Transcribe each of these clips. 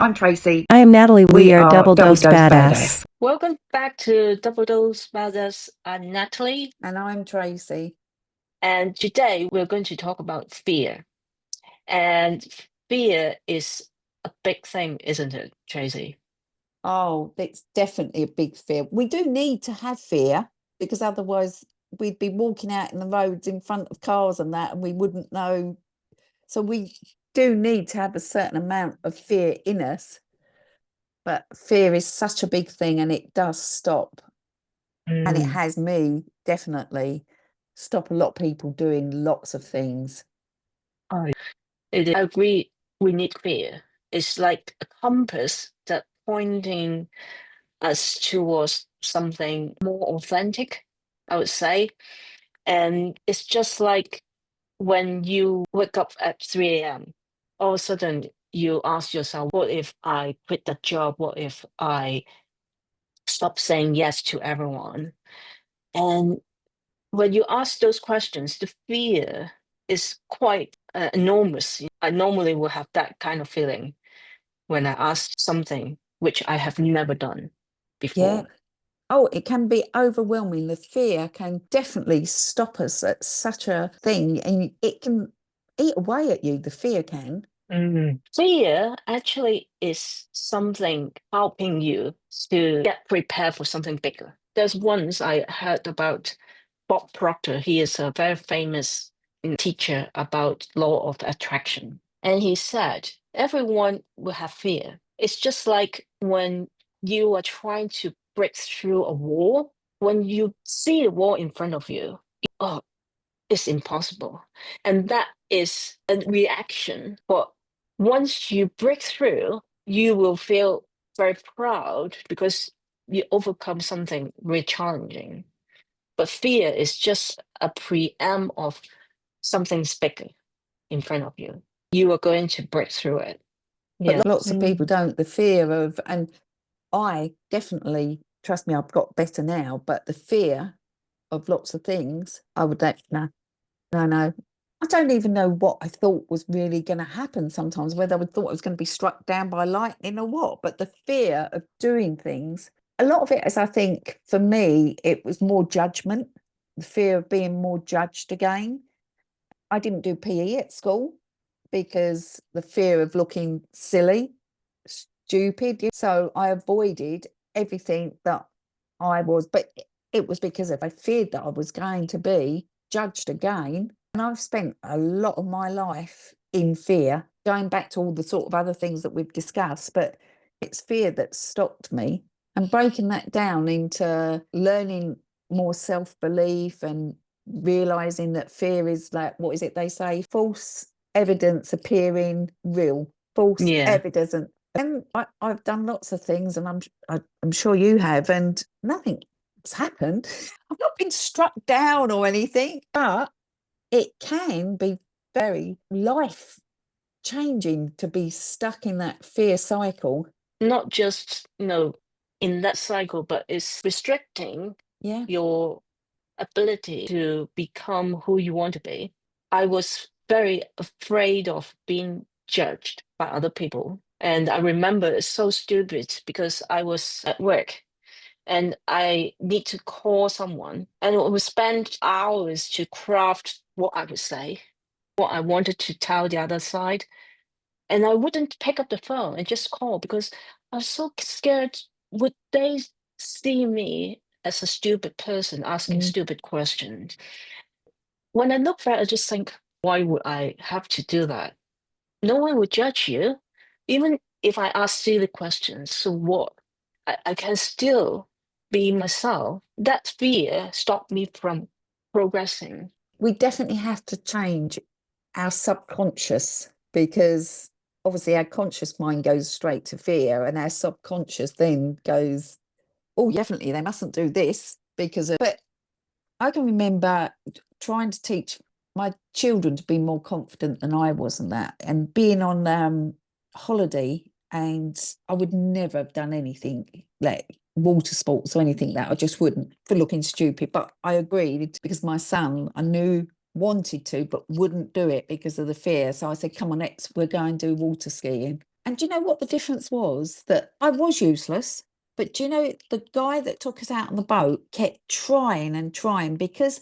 I'm Tracie. I am Natalie. We are are Double Dose Badass. Welcome back to Double Dose Brothers. I'm Natalie, And I'm Tracie. and today we're going to talk about fear. And fear is a big thing, isn't it, Tracie? Oh, it's definitely a big fear. We do need to have fear because otherwise we'd be walking out in the roads in front of cars and that, and we wouldn't know. So we do need to have a certain amount of fear in us. But fear is such a big thing and it does stop. And it has me definitely stop a lot of people doing lots of things. I agree. We need fear. It's like a compass that pointing us towards something more authentic, I would say. And it's just like when you wake up at 3 a.m., all of a sudden you ask yourself, what if I quit the job? What if I stop saying yes to everyone? And when you ask those questions, the fear is quite enormous. I normally will have that kind of feeling when I ask something which I have never done Yeah. before. Oh, it can be overwhelming. The fear can definitely stop us at such a thing, and it can eat away at you. The fear can. Fear actually is something helping you to get prepared for something bigger. There's once I heard about Bob Proctor. He is a very famous teacher about law of attraction. And he said, everyone will have fear. It's just like when you are trying to break through a wall, when you see a wall in front of you, oh, it's impossible. And that is a reaction. But once you break through, you will feel very proud because you overcome something really challenging. But fear is just a preamp of something's bigger in front of you. You are going to break through it. Yeah. But lots of people don't. The fear of, and I definitely, trust me, I've got better now, but the fear of lots of things, I would like, no, no, no. I don't even know what I thought was really going to happen sometimes, whether I would thought I was going to be struck down by lightning or what. But the fear of doing things, a lot of it is, I think, for me, it was more judgment, the fear of being more judged again. I didn't do PE at school because the fear of looking silly, stupid. So I avoided everything that I was, but it was because I feared that I was going to be judged again. And I've spent a lot of my life in fear, going back to all the sort of other things that we've discussed, but it's fear that stopped me. And breaking that down into learning more self-belief and realizing that fear is like, what is it they say? False evidence appearing real, false Yeah. evidence. And I've done lots of things, and I'm sure you have, and nothing's happened. I've not been struck down or anything, but it can be very life changing to be stuck in that fear cycle. Not just, in that cycle, but it's restricting Yeah. your ability to become who you want to be. I was very afraid of being judged by other people. And I remember it's so stupid because I was at work and I need to call someone and I would spend hours to craft what I would say, what I wanted to tell the other side. And I wouldn't pick up the phone and just call because I was so scared. Would they see me as a stupid person asking Mm. stupid questions? When I look back, I just think, why would I have to do that? No one would judge you, even if I ask silly questions. So what? I can still be myself. That fear stopped me from progressing. We definitely have to change our subconscious, because obviously our conscious mind goes straight to fear, and our subconscious then goes, oh, definitely they mustn't do this because of. But I can remember trying to teach my children to be more confident than I was, and that, and being on holiday, and I would never have done anything like water sports or anything, that I just wouldn't, for looking stupid. But I agreed because my son, I knew, wanted to but wouldn't do it because of the fear. So I said, come on, next we're going to do water skiing. And do you know what the difference was? That I was useless, but do you know the guy that took us out on the boat kept trying and trying because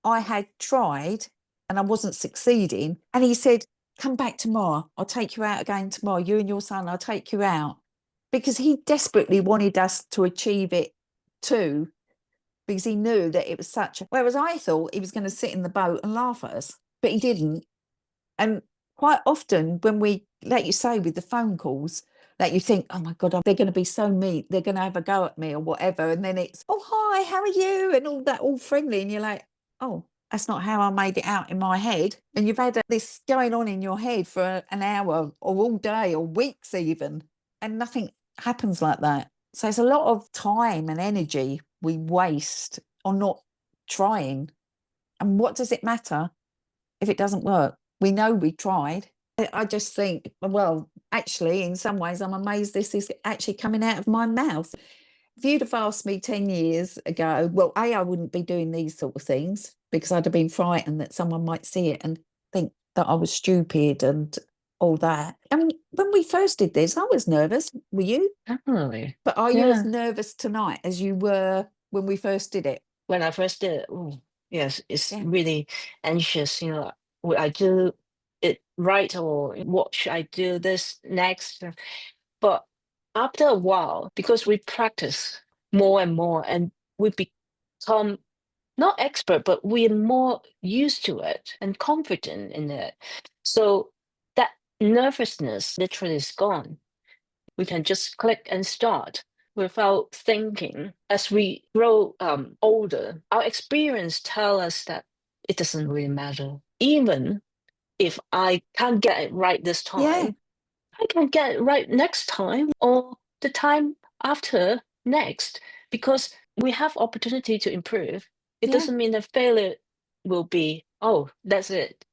I had tried and I wasn't succeeding. And he said, come back tomorrow. I'll take you out again tomorrow. You and your son, I'll take you out. Because he desperately wanted us to achieve it too, because he knew that it was such a. Whereas I thought he was going to sit in the boat and laugh at us, but he didn't. And quite often when we, like you say, with the phone calls, that you think, oh my God, they're going to be so mean, they're going to have a go at me or whatever. And then it's, oh, hi, how are you? And all that, all friendly. And you're like, oh, that's not how I made it out in my head. And you've had this going on in your head for an hour or all day or weeks even, and nothing happens like that. So it's a lot of time and energy we waste on not trying. And what does it matter if it doesn't work? We know we tried. I just think, well, actually, in some ways, I'm amazed this is actually coming out of my mouth. If you'd have asked me 10 years ago, well, I wouldn't be doing these sort of things because I'd have been frightened that someone might see it and think that I was stupid and all that. And when we first did this, I was nervous. Were you? Definitely. But are you as Yeah. nervous tonight as you were when we first did it? When I first did it, oh, yes, it's Yeah. really anxious. Will I do it right, or what should I do this next? But after a while, because we practice more and more, and we become not expert, but we're more used to it and confident in it. So that nervousness literally is gone. We can just click and start without thinking. As we grow older, our experience tell us that it doesn't really matter. Even if I can't get it right this Yeah. time, I can get it right next time or the time after next, because we have opportunity to improve. It Yeah. doesn't mean that failure will be, oh, that's it.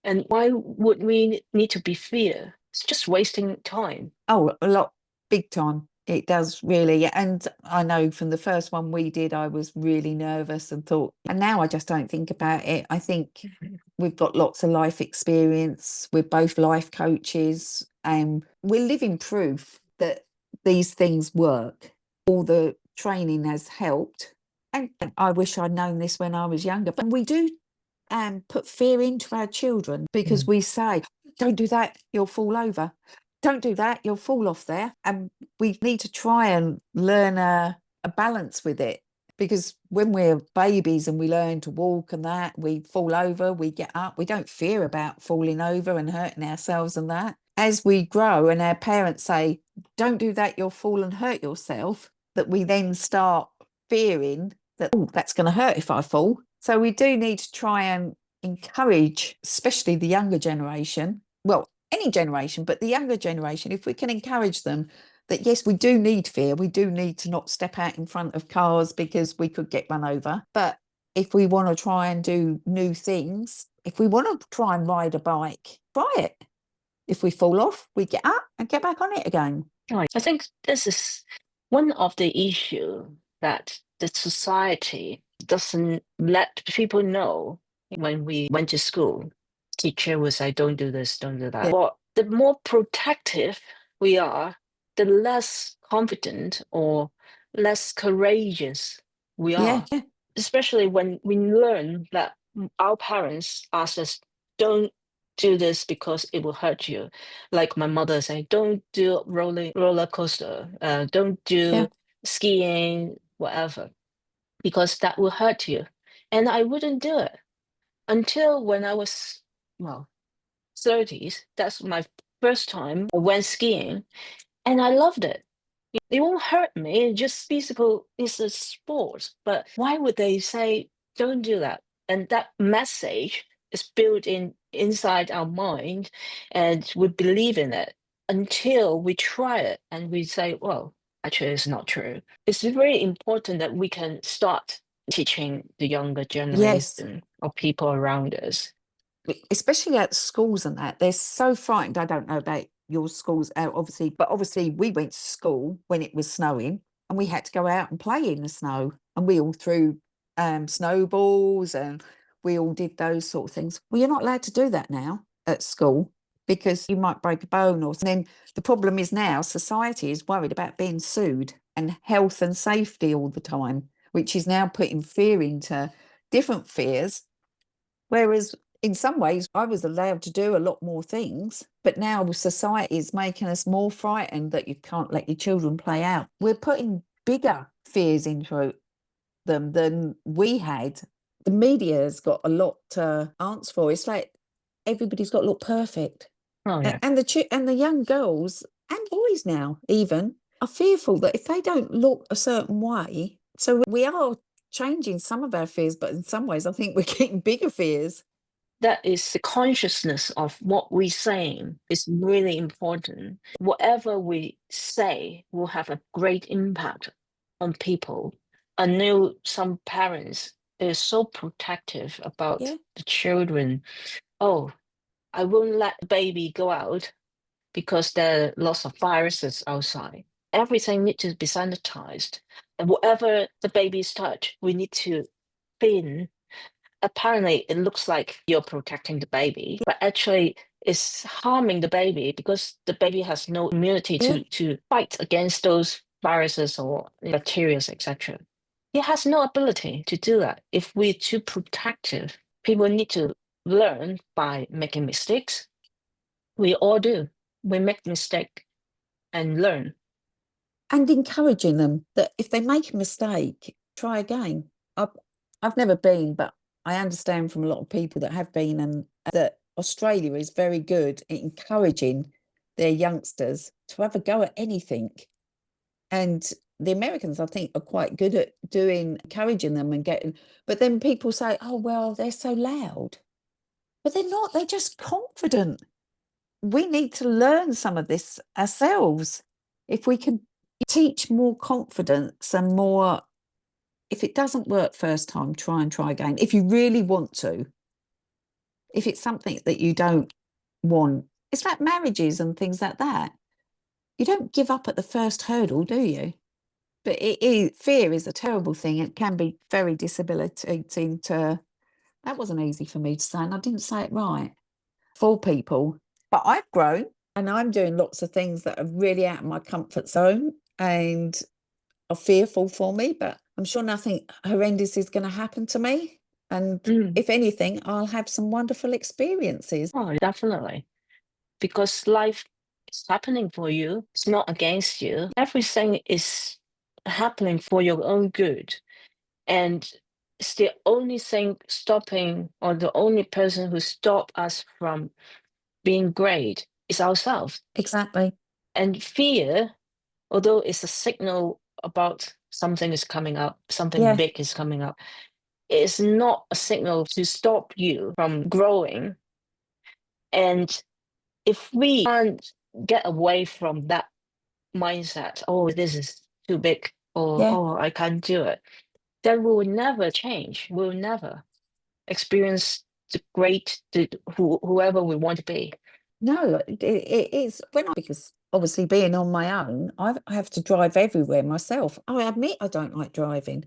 And why would we need to be fear? It's just wasting time. Oh, a lot, big time. It does really. And I know from the first one we did, I was really nervous and thought, and now I just don't think about it. I think we've got lots of life experience. We're both life coaches and we're living proof that these things work. All the training has helped. And I wish I'd known this when I was younger. But we do put fear into our children because we say, don't do that, you'll fall over. Don't do that, you'll fall off there. And we need to try and learn a balance with it, because when we're babies and we learn to walk and that, we fall over, we get up, we don't fear about falling over and hurting ourselves and that. As we grow and our parents say, don't do that, you'll fall and hurt yourself, that we then start fearing that, oh, that's going to hurt if I fall. So we do need to try and encourage, especially the younger generation, well, any generation, but the younger generation, if we can encourage them that, yes, we do need fear. We do need to not step out in front of cars because we could get run over. But if we want to try and do new things, if we want to try and ride a bike, try it. If we fall off, we get up and get back on it again. Right. I think this is one of the issue that the society doesn't let people know. When we went to school, teacher would say, don't do this, don't do that. Yeah. But the more protective we are, the less confident or less courageous we are. Yeah. Especially when we learn that our parents ask us, don't do this because it will hurt you. Like my mother saying, don't do roller coaster, don't do Yeah. skiing, whatever, because that will hurt you. And I wouldn't do it until when I was, well, 30s. That's my first time I went skiing, and I loved it. It won't hurt me. It's just physical. It's a sport. But why would they say don't do that? And that message is built inside our mind, and we believe in it until we try it and we say, "Well, actually, it's not true." It's very important that we can start teaching the younger Yes. generation or people around us. Especially at schools and that, they're so frightened. I don't know about your schools, obviously, but obviously we went to school when it was snowing and we had to go out and play in the snow, and we all threw snowballs and we all did those sort of things. Well, you're not allowed to do that now at school because you might break a bone or then the problem is now society is worried about being sued and health and safety all the time, which is now putting fear into different fears. Whereas in some ways I was allowed to do a lot more things, but now society is making us more frightened that you can't let your children play out. We're putting bigger fears into them than we had. The media has got a lot to answer for. It's like everybody's got to look perfect. Oh, yeah. And the young girls and boys now even are fearful that if they don't look a certain way, so we are changing some of our fears, but in some ways I think we're getting bigger fears. That is the consciousness of what we're saying is really important. Whatever we say will have a great impact on people. I know some parents are so protective about Yeah. the children. Oh, I won't let the baby go out because there are lots of viruses outside. Everything needs to be sanitized. And whatever the babies touch, we need to clean. Apparently it looks like you're protecting the baby, but actually it's harming the baby because the baby has no immunity Yeah. to fight against those viruses or bacteria, etc. It has no ability to do that. If we're too protective, people need to learn by making mistakes. We all do. We make mistake and learn. And encouraging them that if they make a mistake, try again. I've never been, but I understand from a lot of people that have been, and that Australia is very good at encouraging their youngsters to have a go at anything. And the Americans, I think, are quite good at encouraging them and getting, but then people say, oh, well, they're so loud. But they're not, they're just confident. We need to learn some of this ourselves. If we can teach more confidence and more, if it doesn't work first time, try and try again. If you really want to, if it's something that you don't want, it's like marriages and things like that. You don't give up at the first hurdle, do you? But fear is a terrible thing. It can be very debilitating to, that wasn't easy for me to say, and I didn't say it right, for people. But I've grown and I'm doing lots of things that are really out of my comfort zone and are fearful for me, but I'm sure nothing horrendous is going to happen to me. And if anything, I'll have some wonderful experiences. Oh, definitely. Because life is happening for you, it's not against you. Everything is happening for your own good. And it's the only thing stopping, or the only person who stop us from being great is ourselves. Exactly. And fear, although it's a signal about something is coming up, something Yeah. big is coming up, it's not a signal to stop you from growing. And if we can't get away from that mindset, oh, this is too big, or Yeah. oh, I can't do it, then we will never change. We'll never experience whoever we want to be. No, it's because obviously being on my own, I have to drive everywhere myself. I admit I don't like driving.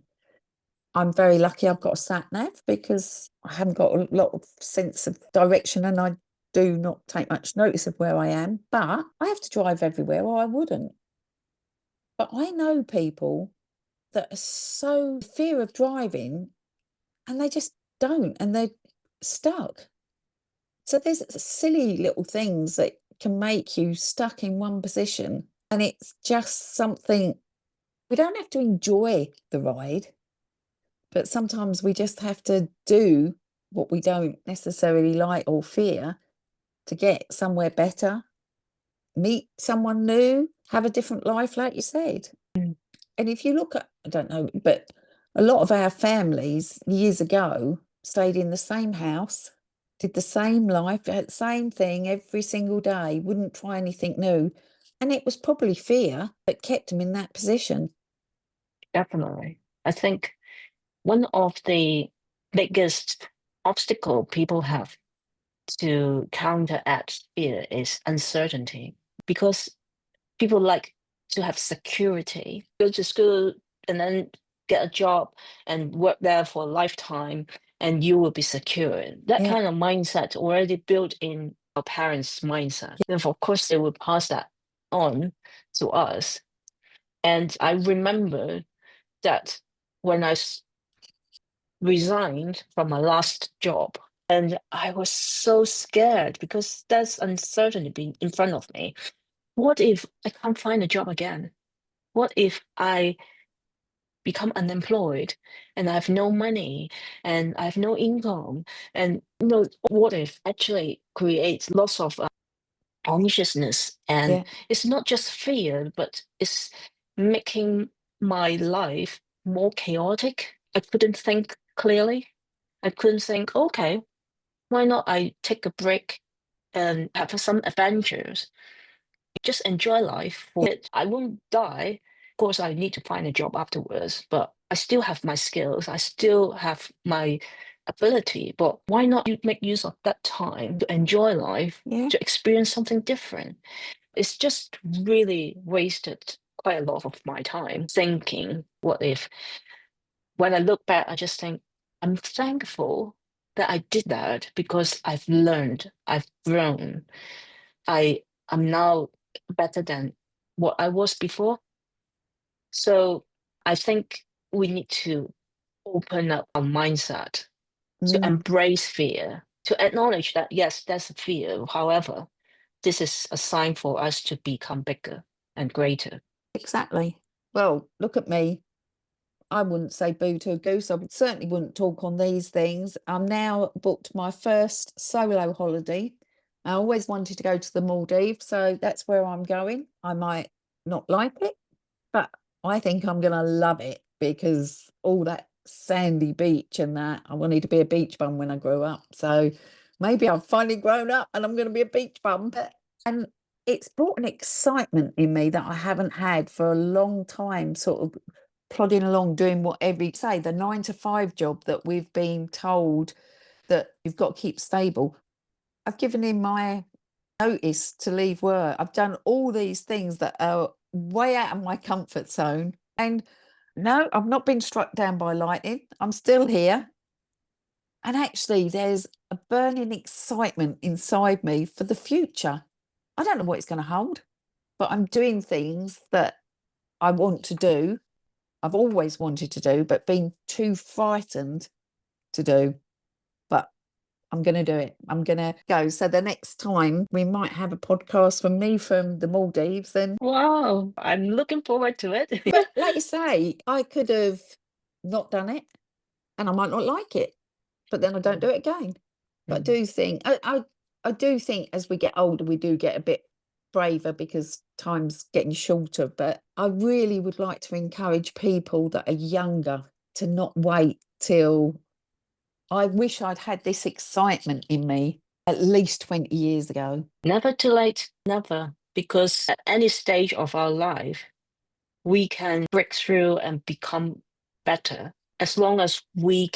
I'm very lucky I've got a sat nav because I haven't got a lot of sense of direction and I do not take much notice of where I am, but I have to drive everywhere or I wouldn't. But I know people that are so fear of driving and they just don't and they're stuck. So there's silly little things that can make you stuck in one position. And it's just something, we don't have to enjoy the ride, but sometimes we just have to do what we don't necessarily like or fear to get somewhere better, meet someone new, have a different life, like you said. And if you look at, I don't know, but a lot of our families years ago stayed in the same house, did the same life, the same thing every single day, wouldn't try anything new. And it was probably fear that kept them in that position. Definitely. I think one of the biggest obstacle people have to counteract fear is uncertainty, because people like to have security, go to school and then get a job and work there for a lifetime and you will be secure. That Yeah. kind of mindset already built in our parents' mindset. And of course, they would pass that on to us. And I remember that when I resigned from my last job, and I was so scared because there's uncertainty in front of me. What if I can't find a job again? What if I become unemployed and I have no money and I have no income? And what if actually creates lots of anxiousness? And Yeah. it's not just fear, but it's making my life more chaotic. I couldn't think clearly. I couldn't think, okay, why not I take a break and have some adventures? Just enjoy life for it. I won't die. Of course, I need to find a job afterwards, but I still have my skills. I still have my ability. But why not you make use of that time to enjoy life, Yeah. to experience something different? It's just really wasted quite a lot of my time thinking, what if? When I look back, I just think I'm thankful that I did that because I've learned, I've grown. I'm now better than what I was before. So I think we need to open up our mindset to Mm, embrace fear, to acknowledge that yes, there's a fear. However, this is a sign for us to become bigger and greater. exactly. Well, look at me. I wouldn't say boo to a goose. I certainly wouldn't talk on these things. I'm now booked my first solo holiday. I always wanted to go to the Maldives, so that's where I'm going. I might not like it, but I think I'm going to love it because all that sandy beach and that. I wanted to be a beach bum when I grew up. So maybe I've finally grown up and I'm going to be a beach bum. And it's brought an excitement in me that I haven't had for a long time, sort of plodding along doing whatever you say, the 9 to 5 job that we've been told that you've got to keep stable. I've given in my notice to leave work. I've done all these things that are way out of my comfort zone. And no, I've not been struck down by lightning. I'm still here. And actually, there's a burning excitement inside me for the future. I don't know what it's going to hold, but I'm doing things that I want to do. I've always wanted to do, but been too frightened to do. But I'm going to do it. I'm going to go. So the next time we might have a podcast from me from the Maldives. And Wow, I'm looking forward to it. but like you say, I could have not done it and I might not like it, but then I don't do it again. But I do think I do think as we get older, we do get a bit braver because time's getting shorter. But I really would like to encourage people that are younger to not wait till I wish I'd had this excitement in me at least 20 years ago. Never too late, never. Because at any stage of our life, we can break through and become better as long as we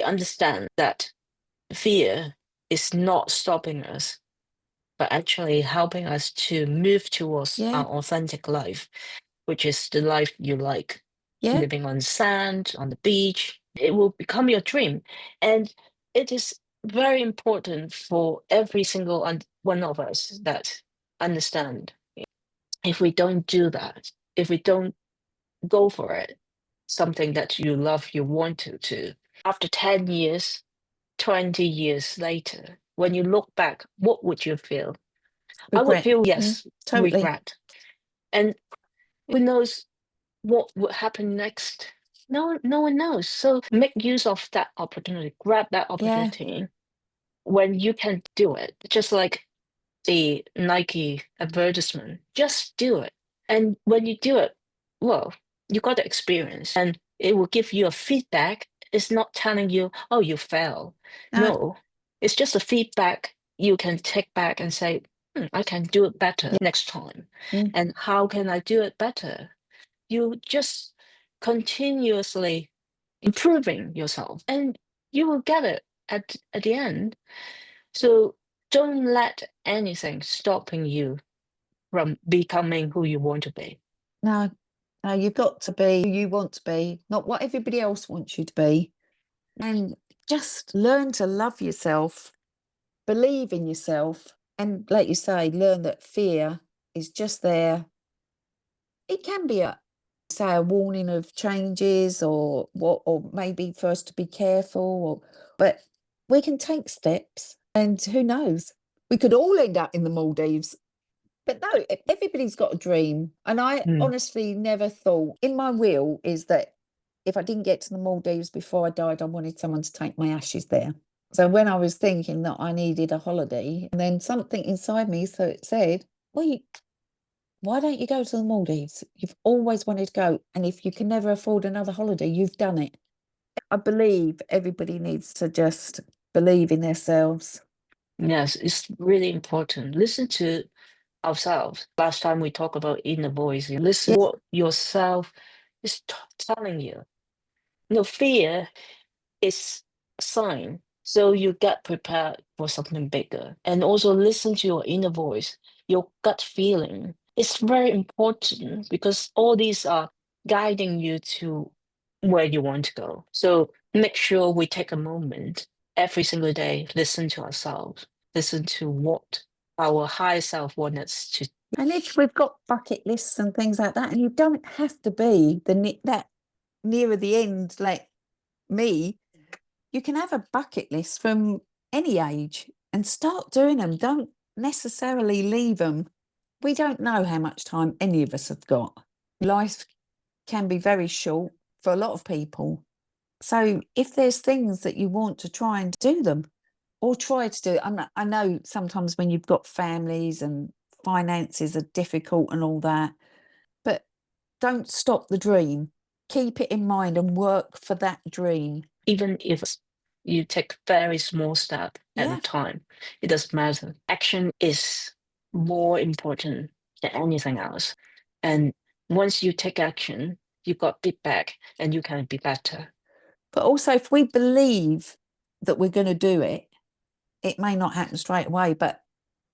understand that fear is not stopping us, but actually helping us to move towards Yeah, our authentic life, which is the life you like, yeah, living on sand, on the beach. It will become your dream. And it is very important for every single one of us that understand. If we don't do that, if we don't go for it, something that you love, you want to, after 10 years, 20 years later, when you look back, what would you feel? I would regret. feel, yes, Totally. regret. And who knows what would happen next? No one knows. So make use of that opportunity, grab that Yeah, opportunity when you can do it. Just like the Nike advertisement, just do it. And when you do it, well, you got the experience and it will give you a feedback. It's not telling you, oh, you fail. no, No, it's just a feedback you can take back and say, I can do it better next time. mm, And how can I do it better? You just continuously improving yourself and you will get it at the end. So don't let anything stopping you from becoming who you want to be. no, no, you've got to be who you want to be, not what everybody else wants you to be. And just learn to love yourself, believe in yourself, And like you say, learn that fear is just there. It can be a warning of changes or what, or maybe for us to be careful, but we can take steps, and who knows, we could all end up in the Maldives. But no, everybody's got a dream. And I honestly never thought in my will is that if I didn't get to the Maldives before I died, I wanted someone to take my ashes there. So when I was thinking that I needed a holiday, and then something inside me said, well, why don't you go to the Maldives? You've always wanted to go. And if you can never afford another holiday, you've done it. I believe everybody needs to just believe in themselves. Yes, it's really important. Listen to ourselves. Last time we talked about inner voice. You listen Yeah. what yourself is telling you. Fear is a sign. So you get prepared for something bigger. And also listen to your inner voice, your gut feeling. It's very important because all these are guiding you to where you want to go. So make sure we take a moment every single day, listen to ourselves, listen to what our higher self wants us to. And if we've got bucket lists and things like that, and you don't have to be that nearer the end like me, you can have a bucket list from any age and start doing them. Don't necessarily leave them. We don't know how much time any of us have got. Life can be very short for a lot of people. So if there's things that you want to try and do them, or try to do it. I know sometimes when you've got families and finances are difficult and all that, but don't stop the dream. Keep it in mind and work for that dream. Even if you take very small step at a Yeah. time, it doesn't matter. Action is more important than anything else. And once you take action, you got feedback and you can be better. But also, if we believe that we're going to do it, it may not happen straight away, but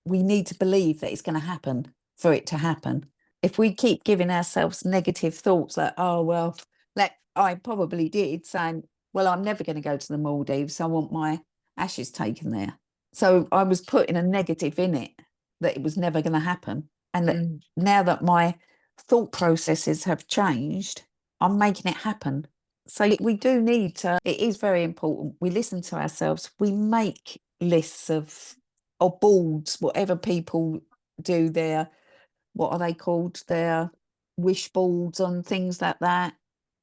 we need to believe that it's going to happen for it to happen. If we keep giving ourselves negative thoughts like, oh, well, like I probably did, saying, well, I'm never going to go to the Maldives. I want my ashes taken there. So I was putting a negative in it that it was never going to happen. And that now that my thought processes have changed, I'm making it happen. So we do need to, it is very important. We listen to ourselves. We make lists or boards, whatever people do what are they called? Their wish boards on things like that.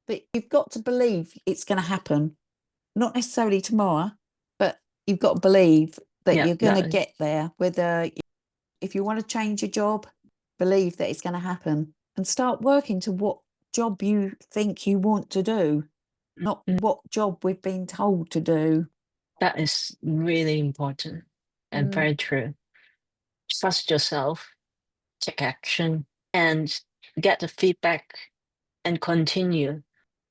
But you've got to believe it's going to happen. Not necessarily tomorrow, but you've got to believe that you're going to get there. Whether if you want to change your job, believe that it's going to happen and start working to what job you think you want to do, not what job we've been told to do. That is really important and very true. Trust yourself, take action, and get the feedback and continue.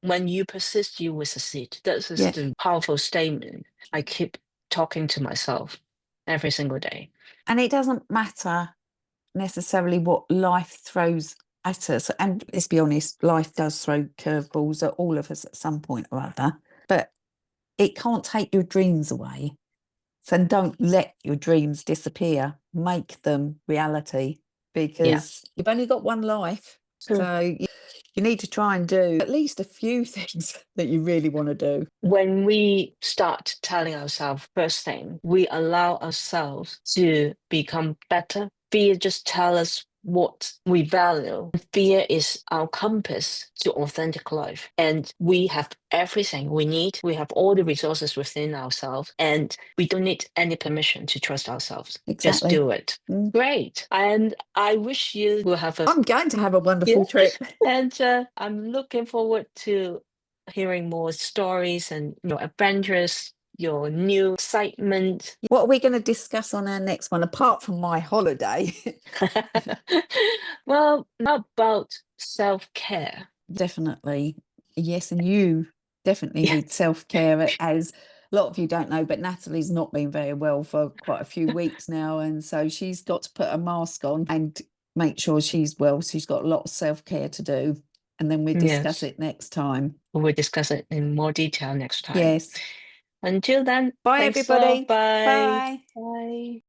When you persist, you will succeed. That is the powerful statement I keep talking to myself every single day. And it doesn't matter necessarily what life throws at us. And let's be honest, life does throw curveballs at all of us at some point or other, but it can't take your dreams away. So don't let your dreams disappear. Make them reality, because you've only got one life. True. So you need to try and do at least a few things that you really want to do. When we start telling ourselves first thing, we allow ourselves to become better. Fear just tell us what we value. Fear is our compass to authentic life. And we have everything we need. We have all the resources within ourselves, and we don't need any permission to trust ourselves. Exactly. Just do it. Great. And I wish you will have I'm going to have a wonderful trip. And I'm looking forward to hearing more stories and your adventures, your new excitement. What are we going to discuss on our next one, apart from my holiday? Well, how about self-care? Definitely. Yes, and you definitely need self-care. As a lot of you don't know, but Natalie's not been very well for quite a few weeks now, and so she's got to put a mask on and make sure she's well. She's got a lot of self-care to do, and then we'll discuss it next time. We'll discuss it in more detail next time. Yes. Until then, Bye, thanks everybody. Bye. Bye. Bye.